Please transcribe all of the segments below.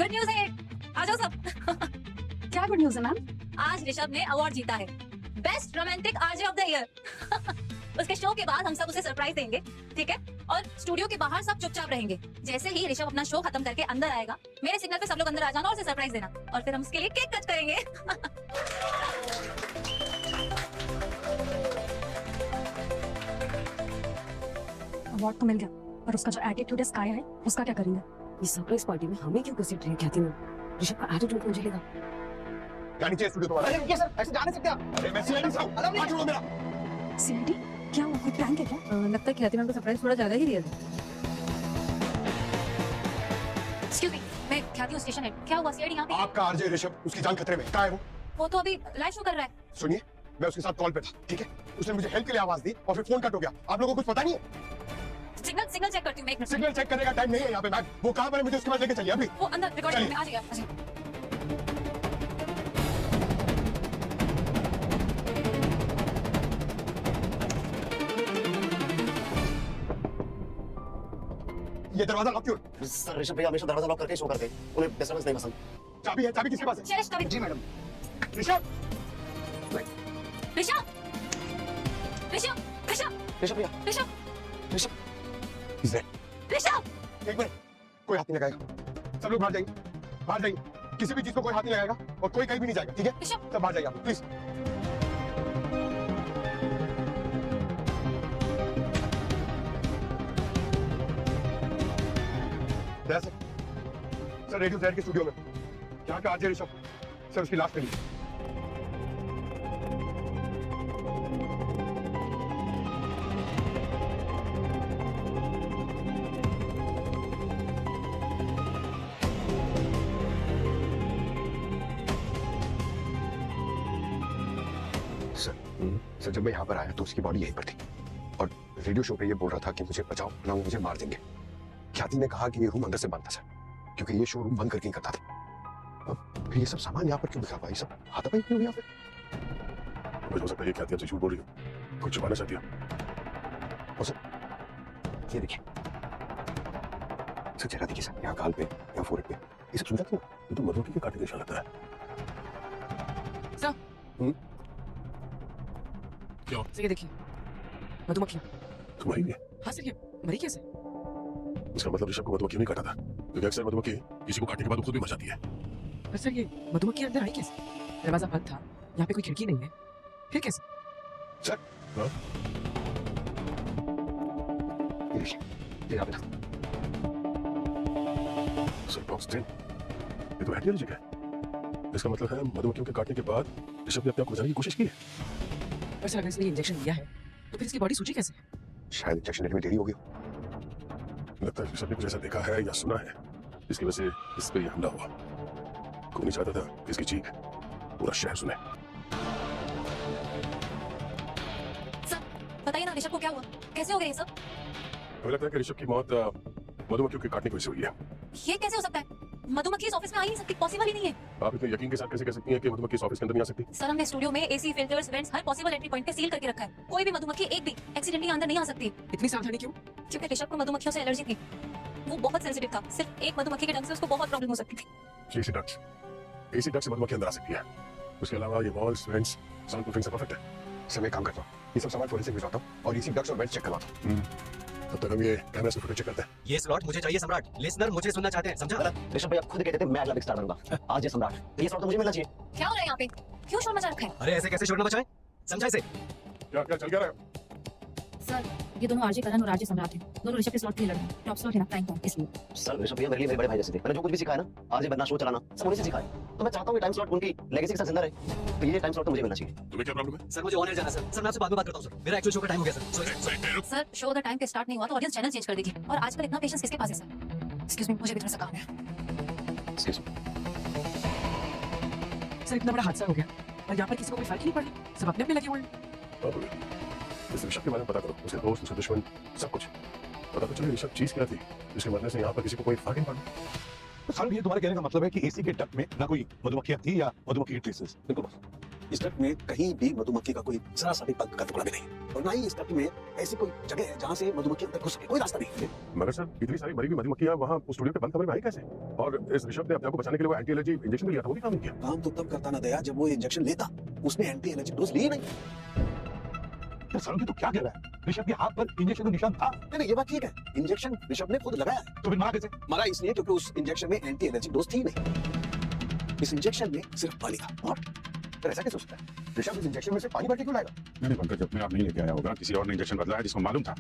Good news है, आ जाओ सब। क्या गुड न्यूज है मैम? आज ऋषभ ने अवार्ड जीता है, best romantic RJ of the year. उसके शो के बाद हम सब उसे सरप्राइज देंगे, ठीक है? और स्टूडियो के बाहर सब चुपचाप रहेंगे। जैसे ही ऋषभ अपना शो खत्म करके अंदर आएगा, मेरे सिग्नल पे सब लोग अंदर आ जाना और उसे सरप्राइज देना, और फिर हम उसके लिए केक कट करेंगे। अवार्ड तो मिल गया, पर उसका जो एटीट्यूड है स्काई है, उसका क्या करेंगे? ये सरप्राइज पार्टी में हमें क्यों घसीट रही है ख्याति मैम? ऋषभ का एटीट्यूड मुझे लेगा। क्या नीचे स्टूडियो तुम्हारा? अरे रुकिए सर, ऐसे जा नहीं सकते आप। अरे मैं सीआईडी साहब, हाथ छोड़ो मेरा। सीआईडी? क्या हुआ, कोई प्रैंक है क्या? लगता है ख्याति मैम का सरप्राइज थोड़ा ज्यादा ही रियल है। एक्सक्यूज मी, मैं ख्याति हूँ स्टेशन हेड। क्या हुआ सीआईडी यहाँ पे? आपका आरजे ऋषभ, उसकी जान खतरे में। कहाँ है वो? वो तो अभी लाइव शो कर रहा है। सुनिए, मैं उसके साथ कॉल पे था, ठीक है? उसने मुझे हेल्प के लिए आवाज दी और फिर फोन कट हो गया। आप लोगों को कुछ पता नहीं है? सिग्नल चेक करती हूँ मैं, एक मिनट। सिग्नल चेक करने का टाइम नहीं है यहाँ पे मैम। वो कहाँ पर है, मुझे उसके बाद लेके चलिए अभी। वो अंदर रिकॉर्डिंग में आ जाएगा। ये दरवाजा लॉक क्यों? सर ऋषभ भैया हमेशा दरवाजा लॉक करके शो करते हैं, उन्हें डिस्टर्बेंस नहीं पसंद। चाबी है? चाबी किसके पास है? शैलेश कभी। जी मैडम। ऋषभ, ऋषभ, ऋषभ, ऋषभ, ऋषभ भैया, ऋषभ, ऋषभ, ऋषभ। एक मिनट, कोई हाथ नहीं लगाएगा। सब लोग बाहर जाइए, बाहर जाइए। किसी भी चीज को कोई हाथ नहीं लगाएगा और कोई कहीं भी नहीं जाएगा, ठीक है? ऋषभ। सब बाहर जाइए आप, प्लीज। सर रेडियो शहर के स्टूडियो में यहाँ का आरजे ऋषभ सर, उसकी लाश मिली। सर जब मैं यहाँ पर आया तो उसकी बॉडी यहीं पर थी और रेडियो शो पे ये बोल रहा था कि मुझे बचाओ ना, मुझे मार देंगे। ख्याति ने कहा कि ये रूम अंदर से बंद था सर, क्योंकि ये शो रूम बंद करके ही करता था। अब फिर ये सब सामान यहाँ पर क्यों बिखरा हुआ? ये सब हाथापाई क्यों यहाँ पे? मुझे हो सकता है ये ख्याति आपसे झूठ बोल रही हो, कुछ छुपाना चाहती है। और सर ये देखिए सर, चेहरा देखिए सर, यहाँ गाल पे, यहाँ फोrehead पे, ये सब सूजा क्यों? ये तो मधुमक्खी के काटने का निशान लगता है। सर, क्या? सर ये देखिए, मधुमक्खी। तुम्हारी भी है? हाँ सर, ये मरी कैसे? इसका मतलब ऋषभ को मधुमक्खी नहीं काटा था, क्योंकि अक्सर मधुमक्खी किसी को काटने के बाद वो खुद भी मर जाती है। पर सर ये मधुमक्खी अंदर आई कैसे? दरवाजा बंद था, यहाँ पे कोई खिड़की नहीं है, फिर कैसे? सर हाँ? ये देखिए, ये यहाँ पे था। सर बॉक्स 10, ये तो हड्डी वाली जगह है। इसका मतलब है मधुमक्खियों के काटने के बाद ऋषभ ने अपने आप को बचाने की कोशिश की है। पर सर अगर इसने इंजेक्शन लिया है तो फिर इसकी बॉडी सूजी कैसे? शायद इंजेक्शन लेने में देरी हो गई। लगता है ऋषभ ने कुछ ऐसा देखा है या सुना है जिसकी वजह से इस पे ये हमला हुआ। कोई नहीं चाहता था कि इसकी चीख पूरा शहर सुने। सर बताइए ना, ऋषभ को क्या हुआ, कैसे हो गया ये सब? हमें लगता है कि ऋषभ की मौत मधुमक्खियों के काटने की वजह से हुई है। ये कैसे हो सकता है? मधुमक्खी इस ऑफिस में आ ही नहीं सकती, पॉसिबल ही नहीं है। आप इतने यकीन के साथ कैसे कह सकती हैं कि मधुमक्खी इस ऑफिस के अंदर नहीं आ सकती? सर हमने स्टूडियो में एसी, फिल्टर्स, वेंट्स, हर पॉसिबल एंट्री पॉइंट पे सील करके रखा है। कोई भी मधुमक्खी एक भी एक्सीडेंटली अंदर नहीं आ सकती। इतनी सावधानी क्यों? क्योंकि ऋषभ को मधुमक्खियों से एलर्जी थी, वो बहुत सेंसिटिव था। सिर्फ एक मधुमक्खी के डंक से उसको बहुत प्रॉब्लम हो सकती थी। एसी डक्ट से मधुमक्खी अंदर आ सकती है। उसके अलावा ये वॉल्स, वेंट्स, साउंड प्रूफिंग सब परफेक्ट है। सर मैं काम करता हूँ, ये सब सामान फोरेंसिक भिजवाता हूँ और इसी डक्ट्स और वेंट्स चेक करवाता हूँ। तब तक हम ये कैमरा से फुटेज चेक करते हैं। ये स्लॉट मुझे चाहिए सम्राट, लिसनर मुझे सुनना चाहते हैं, समझा? ऋषभ भैया खुद कहते थे मैं अगला बिग स्टार बनूंगा, आज ये सम्राट, तो ये स्लॉट तो मुझे मिलना चाहिए। क्या हो रहा है यहाँ पे? क्यों शोर मचा रखा है? अरे ऐसे कैसे शोर न मचाएं? समझा इसे? क्या क्या चल क्या रहा है? सर ये दोनों आरजे करण और आरजे सम्राट हैं, दोनों ऋषभ के स्लॉट के लिए लड़ रहे हैं। टॉप स्लॉट है ना, प्राइम टाइम, इसलिए। सर ऋषभ भैया मेरे लिए मेरे बड़े भाई जैसे थे, मैंने जो कुछ भी सिखाया ना, आज ये बनना, शो चलाना, सब उन्हीं से सिखाया। तो मैं चाहता हूँ ये टाइम स्लॉट उनकी लेगेसी के साथ जिंदा रहे, तो ये टाइम स्लॉट तो मुझे मिलना चाहिए। तुम्हें क्या प्रॉब्लम है? सर मुझे ऑन एयर जाना सर मैं आपसे बाद में बात करता हूँ सर, मेरा एक्चुअल शो का टाइम हो गया sir. Sir show the time पे स्टार्ट नहीं हुआ तो ऑडियंस चैनल चेंज कर देगी, और आजकल इतना पेशेंस किसके पास है सर? एक्सक्यूज मी, मुझे भी थोड़ा सा काम है। Excuse me. सर इतना बड़ा हादसा हो गया और यहाँ पर किसी को कोई फर्क ही नहीं पड़ रहा, सब अपने अपने लगे हुए हैं। इस ऋषभ के बारे में पता करो, उसके दोस्त, उसके दुश्मन, सब कुछ पता तो चले ऋषभ चीज क्या थी जिसके मरने से यहाँ पर किसी को कोई फर्क नहीं पड़ा। तो सर ये तुम्हारे कहने का मतलब है कि एसी के डक्ट में ना कोई मधुमक्खियां थी या मधुमक्खी की ट्रेसेस? बिल्कुल बस। इस ट्रक में कहीं भी मधुमक्खी का कोई जरा सा भी पंख का टुकड़ा भी नहीं, और ना ही इस ट्रक में ऐसी कोई जगह है जहाँ से मधुमक्खी अंदर घुस सके, कोई रास्ता नहीं। मगर सर इतनी सारी मरी हुई मधुमक्खियां वहाँ उस स्टूडियो के बंद कमरे में आई कैसे? और इस ऋषभ ने अपने आप को बचाने के लिए वो एंटी एलर्जी इंजेक्शन भी लिया था, वो भी काम नहीं किया। काम तो तब करता ना दया जब वो इंजेक्शन लेता, उसने एंटी एलर्जी डोज ली नहीं। सर तो क्या कह रहा है? ऋषभ के हाथ पर इंजेक्शन का निशान था। नहीं, ये बात ठीक है, इंजेक्शन ऋषभ ने खुद लगाया है। तो फिर मारा कैसे? मरा इसलिए क्योंकि उस इंजेक्शन में एंटी एलर्जी डोज थी नहीं, इस इंजेक्शन में सिर्फ पानी था। और फिर ऐसा कैसे हो सकता है? ऋषभ इस इंजेक्शन में से पानी भर के क्यों लाएगा? नहीं पंकज, अपने आप नहीं लेके आया होगा, किसी और ने इंजेक्शन बदला है जिसको मालूम था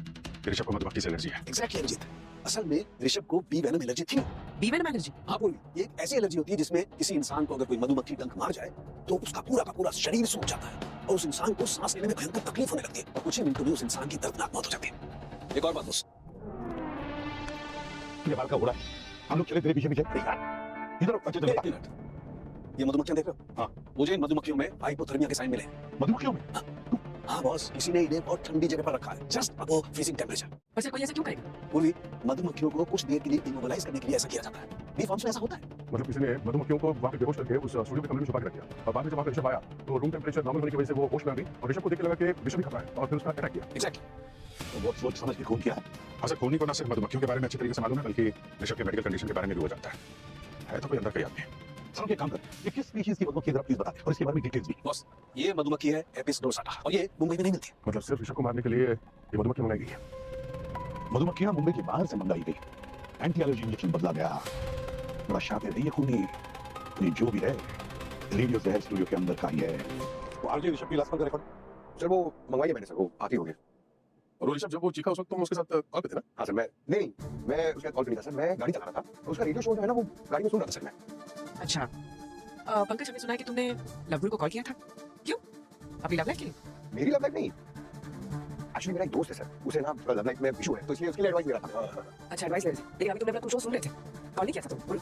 कि ऋषभ को मधुमक्खी से एलर्जी है। एग्जैक्टली अभिजीत, असल में ऋषभ को बी वेनम एलर्जी थी। Bee venom allergy? हाँ बोलिए, ये एक ऐसी एलर्जी होती है जिसमें किसी इंसान को अगर कोई मधुमक्खी डंक मार जाए तो उसका पूरा का पूरा शरीर सूख जाता है और उस इंसान को सांस लेने में भयंकर तकलीफ होने लगती है और कुछ ही मिनटों में उस इंसान की दर्दनाक मौत हो जाती है। एक और बात दोस्त, ये बाल का घोड़ा है, हम लोग चले तेरे पीछे पीछे। इधर अच्छे से बता। ये मधुमक्खियां देख रहे हो? हाँ। मुझे इन मधुमक्खियों में हाइपोथर्मिया के साइन मिले। मधुमक्खियों में? हाँ बॉस, किसी ने इन्हें बहुत ठंडी जगह पर रखा है, जस्ट अबव फ्रीजिंग टेम्परेचर। और सर कोई ऐसा क्यों करेगा? पूरी मधुमक्खियों को कुछ देर के लिए इमोबिलाइज करने के लिए ऐसा किया जाता है। बी फॉर्म्स में ऐसा होता है। मतलब किसी ने मधुमक्खियों को वहाँ पे बेहोश करके उस स्टूडियो के कमरे में छुपा के रख दिया और बाद में जब वहाँ पे ऋषभ आया तो रूम टेम्परेचर नॉर्मल होने की वजह से वो होश में आ गई और ऋषभ को देख के लगा कि ऋषभ भी खतरा है और फिर उसका अटैक किया। एग्जैक्टली। तो बहुत सोच समझ के खून किया है। हाँ सर, खूनी को न सिर्फ मधुमक्खियों के बारे में अच्छी तरीके से मालूम है बल्कि ऋषभ के मेडिकल कंडीशन के बारे में भी वो जानता है तो कोई अंदर कहीं आदमी। सर ये काम कर, ये किस स्पीशीज की मधुमक्खी है प्लीज बता और इसके बारे में डिटेल्स भी। बॉस, ये मधुमक्खी है एपिस डोर्साटा और ये मुंबई में नहीं मिलती। मतलब सिर्फ ऋषभ को मारने के लिए ये मधुमक्खी मंगाई गई है। मधुमक्खियां मुंबई के बाहर से मंगाई गई, एंटी एलर्जी इंजेक्शन बदला गया। बड़ा शातिर है ये खूनी, ये जो भी है रेडियो जहर स्टूडियो के अंदर का ही है। तो आरजे ऋषभ की लास्ट कॉल का रिकॉर्ड सर वो मंगवाइए मैंने सर, वो आखिरी हो गया। और वो ऋषभ जब वो चीखा उस वक्त तुम उसके साथ कॉल पे थे ना? हाँ सर, मैं उसके कॉल पे नहीं था सर, मैं गाड़ी चला रहा था और उसका रेडियो शो जो है ना वो गाड़ी में सुन रहा था सर मैं। अच्छा पंकज, हमने सुना है कि तुमने लवगुरु को कॉल किया था, क्यों? अपनी लव लाइफ के लिए? मेरी लव लाइफ नहीं, एक्चुअली मेरा एक दोस्त है सर, उसे ना लव लाइफ में इशू है तो इसलिए उसके लिए एडवाइस ले रहा था। अच्छा एडवाइस ले रहे थे, लेकिन अभी तुमने अपना शो सुन रहे थे, कॉल नहीं किया था तुम? बोलो।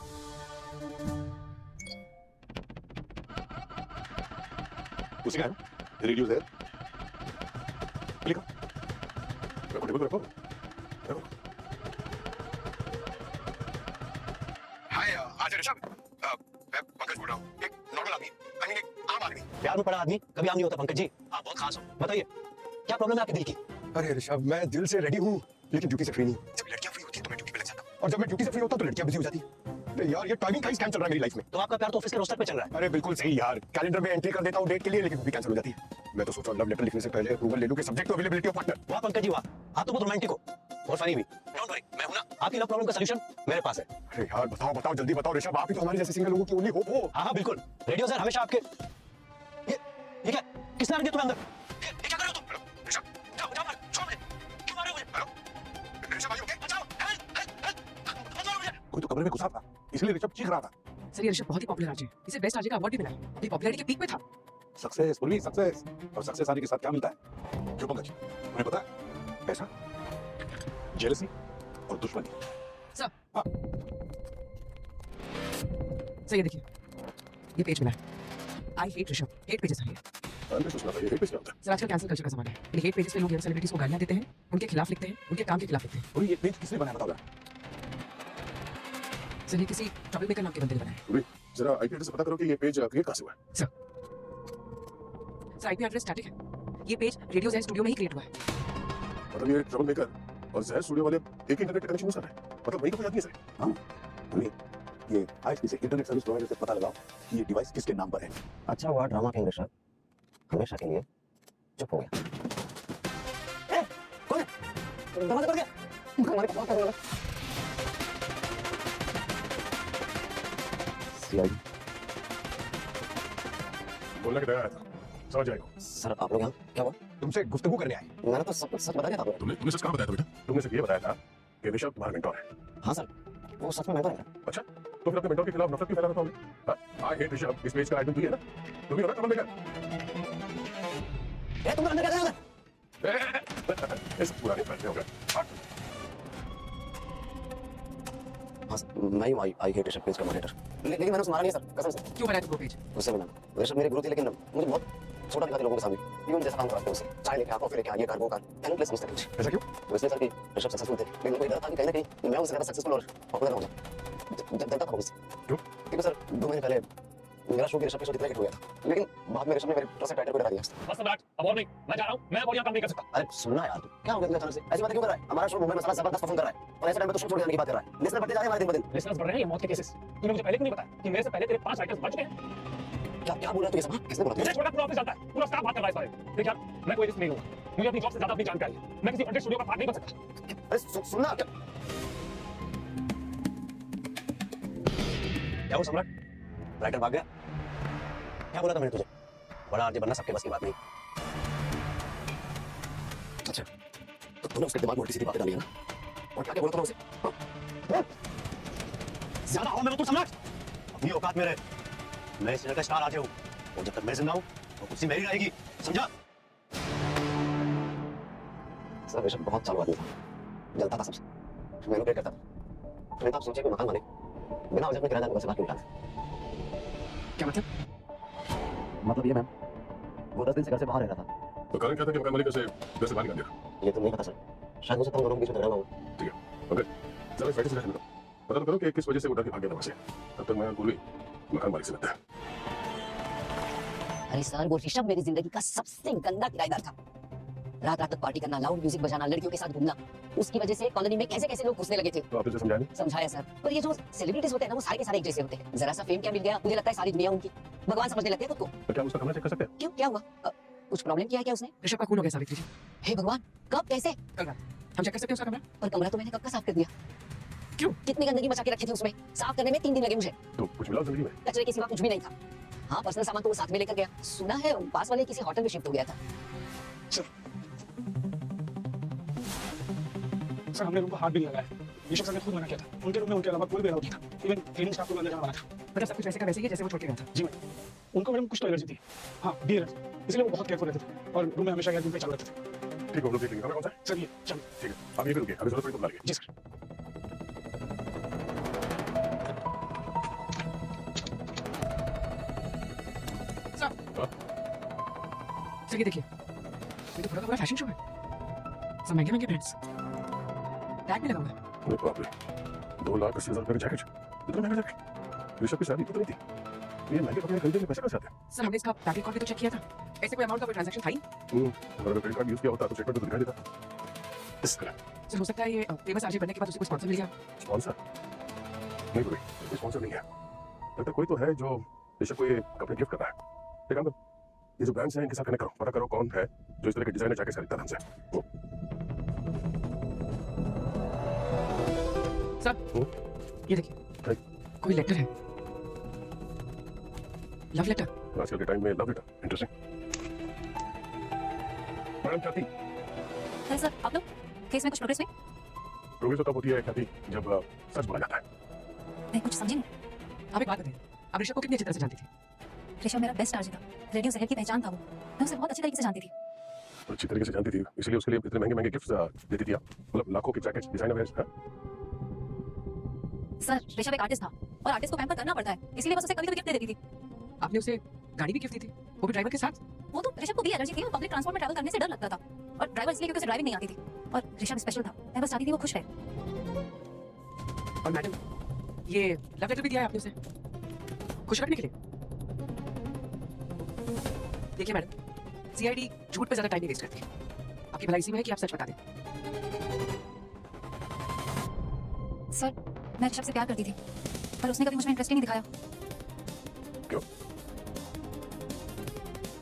उसी का है रेडियो जहर लिखो। रखो टेबल पे रखो। हाय आरजे ऋषभ, मैं पंकज बोल रहा हूँ, एक नॉर्मल आदमी, आई मीन एक आम आदमी। प्यार में पड़ा आदमी कभी आम नहीं होता पंकज जी, आप बहुत खास हो। बताइए क्या प्रॉब्लम है आपके दिल की? अरे ऋषभ, मैं दिल से रेडी हूँ लेकिन ड्यूटी से फ्री नहीं। जब लड़कियां फ्री होती है तो मैं ड्यूटी पे लग जाता हूँ और जब मैं ड्यूटी से फ्री होता हूँ तो लड़कियां बिजी हो जाती है। अरे यार, ये टाइमिंग का ही स्कैम चल रहा है मेरी लाइफ में। तो आपका प्यार तो ऑफिस के रोस्टर पे चल रहा है। अरे बिल्कुल सही यार, कैलेंडर में एंट्री कर देता हूँ डेट के लिए लेकिन वो भी कैंसिल हो जाती है। मैं तो सोच रहा हूँ लव लेटर लिखने से पहले अप्रूवल ले लूं कि subject to availability of partner. वाह पंकज जी वाह, आप तो बहुत रोमांटिक हो और फनी भी। डोंट वरी, मैं हूं ना, आपकी लव प्रॉब्लम का सॉल्यूशन मेरे पास है। अरे यार बताओ जल्दी बताओ ऋषभ, आप ही तो हमारे जैसे सिंगल लोगों की ओनली होप हो। हाँ बिल्कुल, रेडियो सर हमेशा आपके। ये क्या, किसने आने दिया तुम्हें अंदर? ये क्या कर रहे हो तुम? ऋषभ, जाओ बाहर, छोड़ मुझे। क्यों मार रहे हो मुझे? हेलो ऋषभ, आइए। बचाओ, हेल्प मत मारो मुझे। कोई तो कमरे में घुसा था इसलिए ऋषभ चीख रहा था। सर ये ऋषभ बहुत ही पॉपुलर आरजे, इसे बेस्ट आरजे का अवार्ड भी मिला है, ये पॉपुलैरिटी के पीक पे था। सक्सेस बोली सक्सेस, और सक्सेस आने के साथ क्या मिलता है? क्यों पंकज, तुम्हें पता है? पैसा, जेलसी और दुश्मनी। सर ये देखिए, ये पेज मिला है, I hate Rishabh, hate pages है ये। मैं सोच रहा था ये हेट पेज क्या होता है? सर आजकल कैंसिल कल्चर का जमाना है, इन हेट पेजेस पे लोग यंग सेलिब्रिटीज को गालियां देते हैं, उनके खिलाफ लिखते हैं, उनके काम के खिलाफ लिखते हैं। और ये पेज किसने बनाया बताओ? सर ये किसी ट्रबल मेकर नाम के बंदे ने बनाया है। जरा आईपी एड्रेस पता करो कि ये पेज क्रिएट कहाँ से हुआ है। सर आईपी एड्रेस स्टैटिक है, ये पेज रेडियो जहर स्टूडियो में ही क्रिएट हुआ है। मतलब ये ट्रबल मेकर और जहर स्टूडियो वाले एक इंटरनेट के कनेक्शन यूज कर रहे हैं, मतलब वही का कोई आदमी है सर। हाँ तुम्हें ये आईएसपी से इंटरनेट सर्विस प्रोवाइडर से पता लगाओ कि ये डिवाइस किसके नाम पर है। अच्छा हुआ ड्रामा किंग ऋषभ हमेशा के लिए चुप हो गया। कौन है? दरवाजा तोड़ गया। हमारे पास क्या होगा? सीआईडी। बोलने के तैयार था, समझ जाएगा। सर आप लोग यहाँ क्या हुआ? तुमसे गुफ्तगू करने आए। मैंने तो सब कुछ सच बता दिया था आपको। तुमने सच कहाँ बताया था बेटा? तुमने सिर्फ ये बताया था कि ऋषभ तुम्हारा मेंटोर है। हाँ सर, वो सच में मैं है। अच्छा, तो फिर अपने मेंटोर के खिलाफ नफरत क्यों फैला रहा था तुमने? आई हेट ऋषभ, इस पेज का आइटम तू ही है ना? तुम ही हो ना ट्रबल मेकर? तुम अंदर क्या कर रहे हो? इस पूरा नहीं फैलने होगा। हाँ सर, मैं ही आई हेट ऋषभ पेज का मॉनिटर। लेकिन मैंने उसे मारा नहीं सर, कसम से। क्यों बनाया तुमको पेज? उससे मिला ऋषभ मेरे गुरु थे लेकिन मुझे बहुत छोटा दिखाते लोगों के सामने। इवन जैसा काम कराते उसे, चाय लेके आ, कॉफी लेके आ, ये कर वो कर, एंडलेस समझते थे मुझे। ऐसा क्यों? तो इसलिए सर कि ऋषभ सक्सेसफुल थे, लेकिन कोई डर था कि कहीं ना कहीं मैं उससे ज्यादा सक्सेसफुल और पॉपुलर हो जाऊं। डरता था मुझसे। क्यों? क्योंकि सर 2 महीने पहले मेरा शो के ऋषभ के साथ इतना हिट हो गया था, लेकिन बाद में ऋषभ ने मेरे ट्रस्ट से टाइटल को हटा दिया। बस सम्राट, अब और नहीं, मैं जा रहा हूँ, मैं अब और यहाँ काम नहीं कर सकता। अरे सुनना यार, तू क्या हो गया तुझे अचानक से? ऐसी बातें क्यों कर रहा है? हमारा शो मुंबई में साला जबरदस्त परफॉर्म कर रहा है और ऐसे टाइम पे तो शो छोड़ देने की बात कर रहा है। लिसनर बढ़ते जा रहे हैं हमारे दिन ब दिन। लिसनर्स बढ़ रहे हैं, ये मौत के केसेस। तूने मुझे पहले क्यों नहीं बताया कि मेरे से पहले तेरे 5 राइटर्स मर चुके हैं? क्या क्या बोल रहा है तू ये सब? किसने बोला? मुझे छोड़कर पूरा ऑफिस जाता है, पूरा स्टाफ बात कर रहा है इस बारे में। देख यार, मैं कोई रिस्क नहीं लूंगा, मुझे अपनी जॉब से ज्यादा अपनी जानकारी है। मैं किसी कंटेंट स्टूडियो का पार्ट नहीं बन सकता। अरे सुनना क्या क्या वो सम्राट राइटर भाग गया? क्या बोला था मैंने तुझे? बड़ा आरजे बनना सबके बस की बात नहीं। अच्छा, तो तूने उसके दिमाग में उल्टी सीधी बातें डाली है ना? और क्या क्या बोला तूने उसे? ज्यादा हवा में मत तू सम्राट, अपनी औकात में रह। मैं इस शहर का स्टार आरजे हूँ और जब तक मैं जिंदा हूँ तो कुर्सी मेरी रहेगी, समझा? सर ऋषभ बहुत चालू आदमी था, जलता था सबसे, मैनिपुलेट करता था। तुम्हें तो आप सोचिए कोई मकान मालिक बिना वजह में किराएदार को घर से बाहर क्यों निकालता? क्या मतलब? मतलब ये मैम, वो 10 दिन से घर से बाहर रह रहा था। तो कारण क्या था कि मकान मालिक उसे घर से बाहर निकाल दिया? ये तो नहीं पता सर, शायद मुझे तंग लोगों के बीच में झगड़ा हुआ। ठीक है, ओके, चलो इस से रहने दो। पता तो करो कि किस वजह से वो डर के भाग गया था वहाँ से। तब तक मैं पूरी मकान मालिक से लगता है। अरे सर, वो ऋषभ मेरी जिंदगी का सबसे गंदा किराएदार था। रात रात तक पार्टी करना, लाउड म्यूजिक बजाना, लड़कियों के साथ घूमना, उसकी वजह से कॉलोनी में कैसे कैसे लोग घुसने लगे थे। तो आपने समझाया नहीं? समझाया सर, पर ये जो सेलिब्रिटीज होते हैं ना, वो सारे के सारे एक जैसे होते हैं। जरा सा फेम क्या मिल गया, मुझे लगता है सारी दुनिया उनकी भगवान समझने लगते हैं खुद को। तो क्या उसका कमरा चेक कर सकते हैं? क्यों, क्या हुआ? कुछ प्रॉब्लम किया है क्या उसने? ऋषभ का खून हो गया सावित्री जी। हे भगवान, कब, कैसे? कल रात हम चेक कर सकते हैं उसका कमरा? और कमरा तो मैंने कब का साफ कर दिया। क्यों? कितनी गंदगी मचा के रखी थी उसमें, साफ करने में 3 दिन लगे मुझे। तो कुछ मिला जिंदगी में? कचरे के सिवा कुछ भी नहीं था। हाँ, पर्सनल सामान तो वो साथ में लेकर गया। सुना है पास वाले किसी होटल में शिफ्ट हो गया था। सर हमने उनको हाथ भी नहीं लगाया। ऋषभ सर ने खुद मना किया था। उनके रूम में उनके अलावा कोई भी अलाउड नहीं था। इवन क्लीनिंग स्टाफ को अंदर जाना मना था। मतलब सब कुछ वैसे का वैसे ही है जैसे वो छोड़ के गया था। जी मैडम, उनको मैडम कुछ तो एलर्जी थी। हाँ, बी एलर्जी, इसलिए वो बहुत केयरफुल रहते थे और रूम में हमेशा एयर पे चालू रहते थे। ठीक है, हम लोग देख लेंगे। कमरा कौन सा है? सर ये चलो। ठीक है, आप ये भी रुकिए, अगर जरूरत पड़ी तो बुला लीजिए। जी सर। सर ये देखिए, ये तो पूरा फैशन शो है। सब महंगे महंगे ब्रांड्स, टैग भी लगा हुआ है। अरे बाप रे, 2,80,000 रुपए का जैकेट, इतना महंगा जैकेट। ऋषभ की शादी तो नहीं थी, ये महंगे कपड़े खरीदने के पैसे कहाँ से आते हैं? सर हमने इसका बैंक अकाउंट भी तो चेक किया था, ऐसे कोई अमाउंट का कोई ट्रांजैक्शन था ही नहीं। अगर क्रेडिट कार्ड यूज किया होता तो चेक में तो दिखाई देता। इस तरह सर हो सकता है ये फेमस आर्टिस्ट बनने के बाद उसे कोई स्पॉन्सर मिल गया। स्पॉन्सर नहीं, कोई स्पॉन्सर नहीं है। लगता कोई तो है जो ऋषभ को ये कपड़े गिफ्ट कर रहा है। एक काम करो, ये जो ब्रांड्स हैं इनके साथ कनेक्ट करो, पता करो कौन है जो इस तरह के डिजाइनर जैकेट खरीदता है हमसे। सर ये देखिए, कोई लेटर है, लव लेटर। आजकल के टाइम में लव लेटर, इंटरेस्टिंग। मैडम ख्याति, है सर, आप लोग केस में कुछ प्रोग्रेस हुई? प्रोग्रेस तो तब होती है ख्याति जब सच बोला जाता है। मैं कुछ समझी नहीं। आप एक बात बताइए, आप ऋषभ को कितनी अच्छी तरह से जानती थी? ऋषभ मेरा बेस्ट आर्टिस्ट था, रेडियो शहर की पहचान था वो। मैं उसे बहुत अच्छी तरीके से जानती थी। अच्छी तरीके से जानती थी, इसलिए उसके लिए इतने महंगे महंगे गिफ्ट्स देती थी आप? मतलब लाखों के jackets, designer wears. Sir Rishabh एक आर्टिस्ट था और आर्टिस्ट को पैम्पर करना पड़ता है, इसलिए बस उसे कभी कभी गिफ्ट दे देती थी। आपने उसे गाड़ी भी गिफ्ट दी थी, वो भी ड्राइवर के साथ? वो तो ऋषभ को भी एलर्जी थी और पब्लिक ट्रांसपोर्ट में ट्रैवल करने से डर लगता था, और ड्राइवर इसलिए क्योंकि उसे ड्राइविंग नहीं आती थी। और ऋषभ स्पेशल था, मैं बस चाहती थी वो खुश रहे। और मैडम, ये लव लेटर भी दिया है आपने उसे खुश रखने के लिए? देखिए मैडम, सीआईडी झूठ पे ज्यादा टाइम नहीं वेस्ट करती। आपकी भलाई इसी में है कि आप सच बता दें। सर मैं ऋषभ से प्यार करती थी, पर उसने कभी मुझ में इंटरेस्ट ही नहीं दिखाया। क्यों?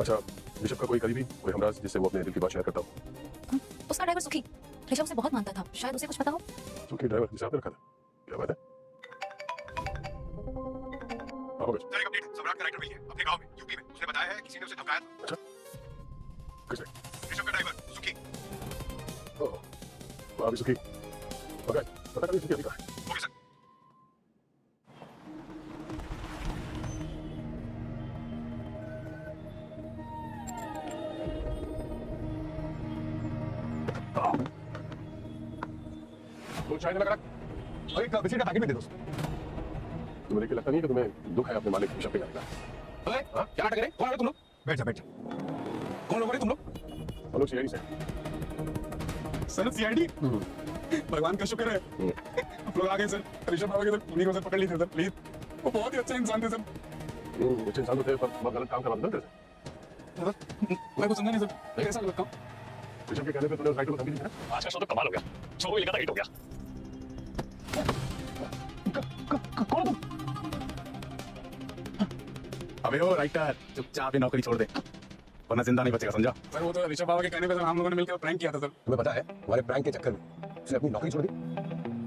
अच्छा, ऋषभ का कोई करीबी, कोई हमराज जिससे वो अपने दिल की बात शेयर करता हो? उसका ड्राइवर सुखी ऋषभ से बहुत मानता था, शायद उसे कुछ पता हो। सुखी ड्राइवर जिसे आपने रखा था? क्या बात है? एक अपडेट, सम्राट का राइटर मिल गया अपने गांव में, यूपी में। उसने बताया है किसी ने उसे धमकाया था। अच्छा, किसने? ऋषभ का ड्राइवर सुखी। ओह, अभी सुखी। ओके, पता करिए सुखी अभी कहाँ है? Okay sir. तो चाय लगा रख। और एक बिस्किट का पैकेट भी दे दो। तुम्हें लगता नहीं है कि तुम्हें दुख है अपने मालिक ऋषभ पे जाने का? अरे क्या नाटक करे? कौन है तुम लोग? बैठ जा, बैठ जा। कौन लोग हो तुम लोग? हम लोग सीआईडी से। Sir CID? भगवान का शुक्र है आप लोग आ गए सर। ऋषभ बाबा के सर उन्हीं को सर पकड़ ली थी सर, प्लीज। वो बहुत ही अच्छा इंसान थे सर। अच्छे इंसान तो थे पर बहुत गलत काम करवा दिया तेरे से। मैं कुछ समझा नहीं सर, मैं कैसा लगता हूँ? ऋषभ के कहने पे तूने उस राइटर को धमकी दी थी ना? आज का शो तो कमाल हो गया, जो वो लिखा था हिट हो गया। कौन हो तुम? अबे ओ राइटर, चुपचाप ये नौकरी छोड़ दे, वरना जिंदा नहीं बचेगा, समझा? सर वो तो ऋषभ बाबा के कहने पे हम लोगों ने मिलकर प्रैंक किया था सर। तुम्हें पता है हमारे प्रैंक के चक्कर में उसने अपनी नौकरी छोड़ दी?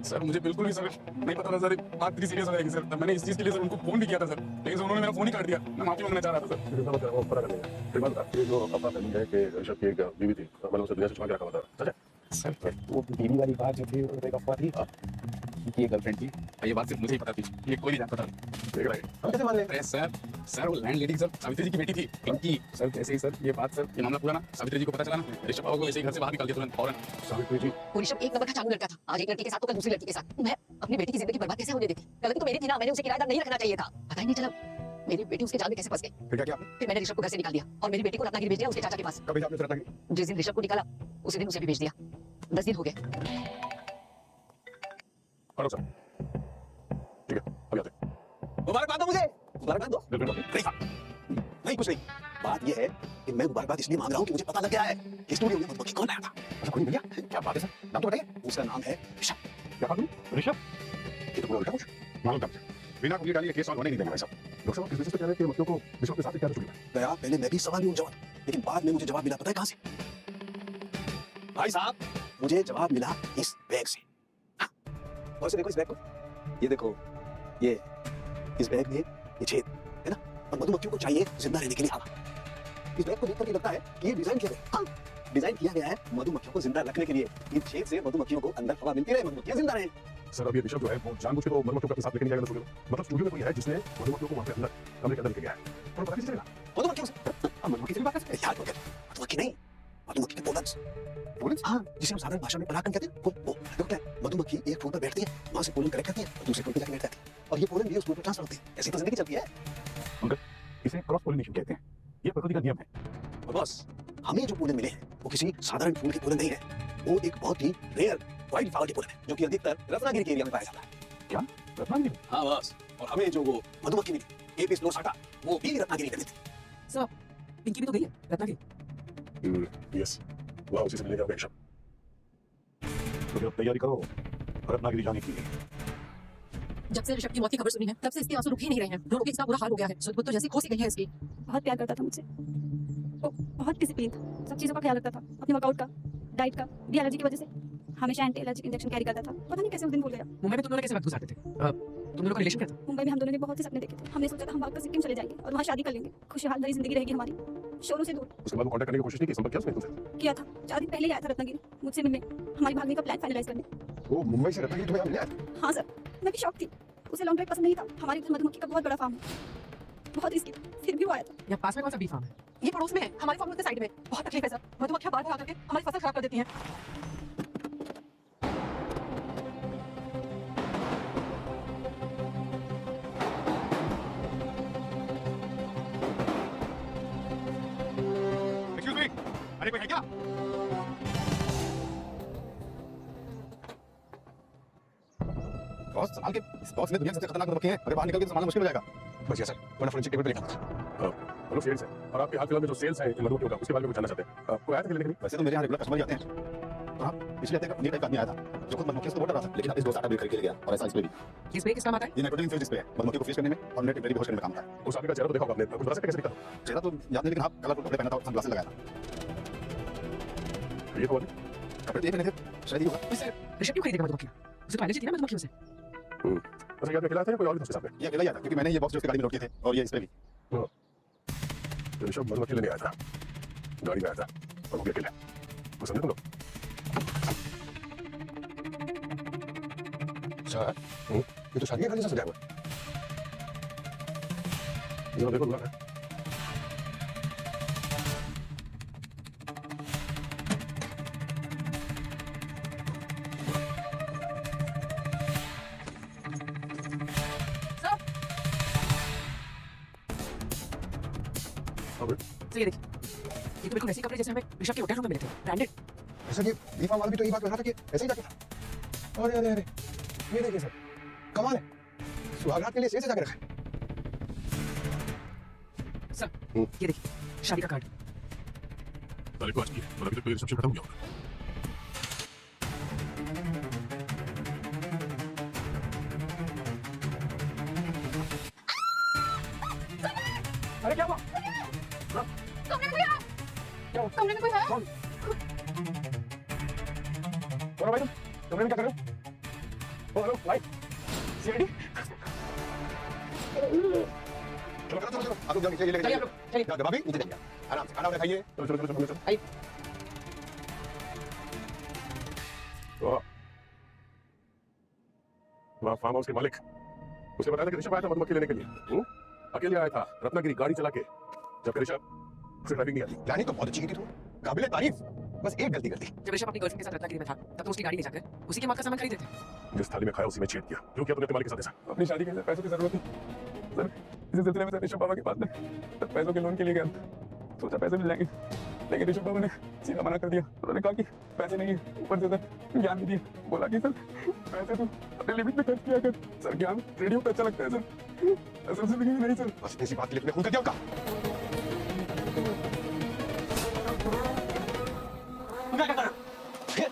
सर मुझे बिल्कुल भी सर नहीं पता था सर, बात इतनी सीरियस हो जाएगी सर। तब मैंने इस चीज के लिए सर उनको फोन भी किया था सर, लेकिन उन्होंने मेरा फोन ही काट दिया। मैं माफी मांगना चाह रहा था सर। फिर मत वो पता कर लेंगे। फिर बात बता, ये जो अफवाह फैली है कि ऋषभ की एक बीवी थी, मैंने उसे दुनिया से छुपा के रखा हुआ था, सच है? सर वो बीवी वाली बात जो थी वो एक अफवाह थी, ये गर्लफ्रेंड थी, ये बात सिर्फ मुझे ही पता थी, ये कोई नहीं जानता था। देख रहे हैं हम कैसे मान लें? अरे सर वो लैंड लेडी सर सावित्री जी की बेटी थी, पिंकी सर। जैसे ही सर ये बात सर ये मामला पूरा ना सावित्री जी को पता चला ना, ऋषभ बाबू को ऐसे ही घर से बाहर निकाल दिया तुरंत फौरन। सावित्री जी वो ऋषभ एक नंबर का चालू लड़का था, आज एक लड़की के साथ तो कल दूसरी लड़की के साथ। मैं अपनी बेटी की जिंदगी बर्बाद कैसे होने देती? गलती तो मेरी थी ना, मैंने उसे किराएदार नहीं रखना चाहिए था। पता ही नहीं चला मेरी बेटी उसके जाल में कैसे फंस गई। फिर क्या किया? फिर मैंने ऋषभ को घर से निकाल दिया और मेरी बेटी को रत्नागिरी भेज दिया उसके चाचा के पास। कभी आपने रत्नागिरी? जिस दिन ऋषभ को निकाला उसी दिन उसे भी भेज दिया। 10 दिन हो गए। करो सर, ठीक है अभी आते हैं। मुबारकबाद दो मुझे, मुबारकबाद दो। नहीं कुछ नहीं, बात यह है कि मैं मुबारकबाद इसलिए मांग रहा हूँ कि मुझे पता लग गया है कि स्टूडियो में मधुमक्खी कौन आया था। अच्छा कोई मिल गया? क्या बात है सर, नाम तो बताइए। उसका नाम है ऋषभ। क्या बात हुई? ऋषभ? ये तो पूरा उल्टा कुछ मालूम था मुझे। बिना कुंडली डाली केस सॉल्व होने नहीं देंगे भाई साहब। डॉक्टर साहब किस बेसिस पे कह रहे हैं कि मक्खियों को ऋषभ के साथ क्या चुकी है? दया पहले मैं भी सवाल ही जवाब, लेकिन बाद में मुझे जवाब मिला पता है कहां से? भाई साहब मुझे जवाब मिला इस बैग से। हाँ। और से देखो इस बैग को, ये देखो ये इस बैग में ये छेद है ना, और मधुमक्खियों को चाहिए जिंदा रहने के लिए हवा। इस बैग को देखकर लगता है कि ये डिजाइन किया गया, हाँ डिजाइन किया गया है मधुमक्खियों को जिंदा रखने के लिए। इस छेद से मधुमक्खियों को अंदर हवा मिलती रहे, मधुमक्खियां जिंदा रहें। सर अब ये ऋषभ जो है वो जानबूझ के तो मधुमक्खियों को अपने साथ लेके नहीं जाएगा स्टूडियो में। मतलब स्टूडियो में कोई है जिसने मधुमक्खियों को वहां पे अंदर कमरे के अंदर लेके गया है और पता कैसे चलेगा? मधुमक्खियों से हम मधुमक्खी से भी बात कर सकते हैं यार। मधुमक्खी नहीं, मधुमक्खी के पोलन्स। पोलन्स? हाँ, जिसे हम साधारण भाषा में परागण कहते हैं। वो देखो क्या है, मधुमक्खी एक फूल पर बैठती है, वहां से पोलन कलेक्ट करती है और दूसरे फूल पे जाके बैठ जाती है और ये पोलन भी उस फूल पर ट्रांसफर होती है। ऐसी तो जिंदगी चलती है। अंकल इसे क्रॉस पोलिनेशन कहते हैं, ये प्रकृति का नियम है। और बस हमें जो पोलन मिले हैं वो किसी साधारण फूल के पोलन नहीं है, वो एक बहुत ही रेयर वाइल्ड फ्लावर के पोलन है जो कि अधिकतर रत्नागिरी के एरिया में पाया जाता है। क्या रत्नागिरी? हाँ बस, और हमें जो वो मधुमक्खी मिली एपिस लोसाटा वो भी रत्नागिरी में मिली। सर पिंकी भी तो गई है रत्नागिरी। यस, वहाँ उसी से मिलने जाओगे ऋषभ। तो जब तैयारी करो रत्नागिरी जाने की। जब से ऋषभ की मौत की खबर सुनी है तब से इसके आंसू रुक ही नहीं रहे हैं। रो रो के इसका बुरा हाल हो गया है। सुध तो जैसी खोसी गई है इसकी। बहुत प्यार करता था मुझसे, वो बहुत डिसिप्लिन था, सब चीज़ों का ख्याल रखता था, अपने वर्कआउट का, डाइट का भी। एलर्जी की वजह से हमेशा एंटी एलर्जिक इंजेक्शन कैरी करता था। पता नहीं कैसे उस दिन भूल गया। मुंबई में तुम लोग कैसे वक्त गुजारते थे? तुम लोगों का रिलेशन क्या था? मुंबई में हम दोनों ने बहुत से सपने देखे थे। हमने सोचा था हम भागकर सिक्किम चले जाएंगे और वहाँ शादी कर लेंगे, खुशहाल भरी जिंदगी रहेगी हमारी, शोरों से दूर। उसके बाद वो कांटेक्ट करने की कोशिश नहीं की, संपर्क किया उसने तुमसे? किया था, 4 दिन पहले ही आया था रत्नागिरी मुझसे मिलने, हमारी भागने का प्लान फाइनलाइज करने। वो मुंबई से रत्नागिरी तुम्हें यहाँ मिला? हाँ सर, मैं भी शॉक थी। उसे लॉन्ग ड्राइव पसंद नहीं था। हमारे घर मधुमक्खी का बहुत बड़ा फार्म है, बहुत रिस्की था, फिर भी वो आया था। यहाँ पास में कौन सा बी फार्म है? ये पड़ोस में है, हमारे फार्म के साइड में। बहुत तकलीफ है सर, मधुमक्खियां बार-बार आकर के हमारी फसल खराब कर देती हैं। एक्सक्यूज मी, अरे कोई है क्या? बॉस संभाल के, इस बॉक्स में दुनिया के सबसे खतरनाक मधुमक्खी है, अगर बाहर निकल के तो संभालना मुश्किल हो जाएगा। बस ये सर, वरना फोरेंसिक टेबल पे लिखा। हेलो सेल्स है और आपके हाल फिलहाल में जो सेल्स है इन मधुमक्खियों का उसके बारे में कुछ जानना चाहते हैं। आपको आया था लेने के लिए? वैसे तो मेरे यहाँ रेगुलर कस्टमर ही आते हैं। हाँ, पिछले हफ्ते का पनीर टाइप का आदमी आया था जो खुद मधुमक्खियों से बहुत डरा था, लेकिन अब इस 2 आटा भी खरीद के ले गया। और ऐसा इस पे भी। ये स्प्रे किस काम आता है? ये नाइट्रोजन फ्यूज स्प्रे है, मधुमक्खी को फ्रीज करने में और नेट टेम्परेरी बेहोश करने में काम आता है। उस आदमी का चेहरा तो देखा होगा आपने, कुछ बता सकते कैसे दिखता था? चेहरा तो याद नहीं, लेकिन हाँ कलरफुल कपड़े पहना था और सनग्लासेस लगाया था। ये तो कपड़े ये पहने थे, शायद ये होगा। इसे ऋषभ क्यों खरीदेगा मधुमक्खियां? उसे तो एलर्जी थी ना मधुमक्खियों से। अच्छा ये अकेला था या कोई और भी था उसके साथ में? ये अकेला ही आया था क्योंकि मैंने ये बॉक्स जो उसकी गाड़ी में लोड किए थे और ये स्प्रे भी। ऋषभ मधुमक्खी लेने आया था, गाड़ी में आया था और वो भी अकेला। वो समझे तुम लोग? सर ये तो शादी का घर जैसा सजा हुआ है। जरा देखो दुल्हन है। तो ये देखिए, ये तो बिल्कुल ऐसे कपड़े जैसे हमें ऋषभ के होटल रूम में मिले थे, ब्रांडेड। सर ये दीपा वाला भी तो यही बात कर रहा था कि ऐसे ही जाके था। अरे अरे अरे ये देखिए सर, कमाल है, सुहागरात के लिए सेल से जाके रखा है। सर ये देखिए शादी का कार्ड। तारीख को आज की है, और अभी तक कोई रिसेप्शन खत्म नहीं होगा। अरे क्या हुआ? कमरे में कोई है? कमरे में कोई है? कौन हो भाई तुम? कमरे में क्या कर रहे हो? ओ हेलो लाइट सीआईडी। चलो चलो चलो आप लोग जाओ, ये लेके चलिए जाइए। आप लोग, चलिए। जाओ, भाभी नीचे जाइए, आराम से खाना वाना खाइए। चलो चलो चलो चलो चलो। आइए। वाह फार्म हाउस के मालिक, उसे बताया था कि ऋषभ आया था मधुमक्खी लेने के लिए। अकेले आया था रत्नागिरी गाड़ी चला के, जबकि ऋषभ उसे ड्राइविंग नहीं आती। प्लानिंग तो बहुत अच्छी की थी तुम, काबिले तारीफ, बस एक गलती कर दी। जब ऋषभ अपनी गर्लफ्रेंड के साथ रत्नागिरी में था तब तो उसकी गाड़ी ले जाकर उसी के मार्ग का सामान खरीदे थे। जिस थाली में खाया उसी में छेद किया। जो किया तूने तुम्हारे के साथ ऐसा? अपनी शादी के लिए पैसों की जरूरत थी सर, इसी सिलसिले में सर ऋषभ बाबा के पास में पैसों के लोन के लिए गया, सोचा पैसे मिल जाएंगे, लेकिन ऋषभ बाबा ने सीधा मना कर दिया। उन्होंने कहा कि पैसे नहीं है, ऊपर से सर ज्ञान भी दिया, बोला कि सर पैसे तो अपने लिमिट में खर्च किया कर। सर ज्ञान रेडियो पे अच्छा लगता है सर, असल जिंदगी में नहीं सर। बस इतनी सी बात के लिए तुमने खून कर दिया उनका।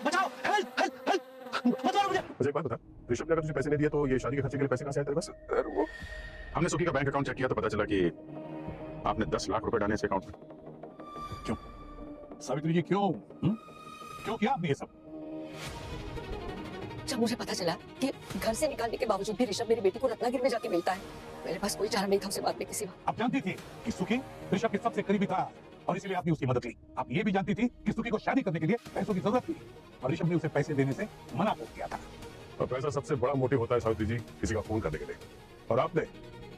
बचाओ, हेल्प हेल्प हेल्प, बचाओ मुझे। मुझे एक बात बता, ऋषभ ने अगर तुझे पैसे नहीं दिए तो ये शादी के खर्चे के लिए पैसे कहाँ से आए तेरे पास? सर वो हमने सुखी का बैंक अकाउंट चेक किया तो पता चला कि आपने 10 लाख रुपए डाले इस अकाउंट में। सावित्री जी क्यों क्यों किया आपने ये सब? जब मुझे पता चला कि घर से निकालने के बावजूद भी ऋषभ मेरी बेटी को रत्नागिरी में जाके मिलता है, मेरे पास कोई चारा नहीं था उसे बांधने के सिवा। आप जानती थी कि सुखी ऋषभ के सबसे करीबी था और इसलिए आपने उसकी मदद ली। आप ये भी जानती थी कि सुखी को शादी करने के लिए पैसों की जरूरत थी और ऋषभ ने उसे पैसे देने से मना कर दिया था। और पैसा सबसे बड़ा मोटिव होता है सावित्री जी, किसी का फोन करने के लिए, और आपने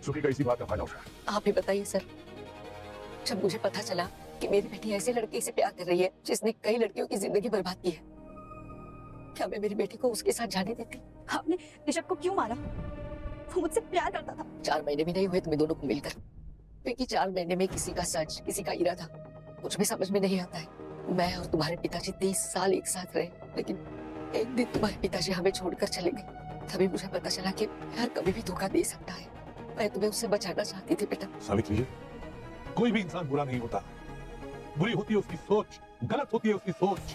सुखी का इसी बात का फायदा उठाया। आप ही बताइए सर, जब मुझे पता चला कि मेरी बेटी ऐसे लड़के से प्यार कर रही है जिसने कई लड़कियों की जिंदगी बर्बाद की है, क्या मैं मेरी बेटी को उसके साथ जाने देती? आपने ऋषभ को क्यों मारा? वो मुझसे प्यार करता था। 4 महीने भी नहीं हुए तुम्हें दोनों को मिलकर, क्योंकि 4 महीने में किसी का सच किसी का इरादा कुछ भी समझ में नहीं आता है। मैं और तुम्हारे पिताजी 30 साल एक साथ रहे, लेकिन एक दिन तुम्हारे पिताजी हमें छोड़कर चले गए। तभी मुझे पता चला कि प्यार कभी भी धोखा दे सकता है। मैं तुम्हें उससे बचाना चाहती थी बेटा। सावित्री जी, कोई भी इंसान बुरा नहीं होता, बुरी होती है उसकी सोच, गलत होती है उसकी सोच।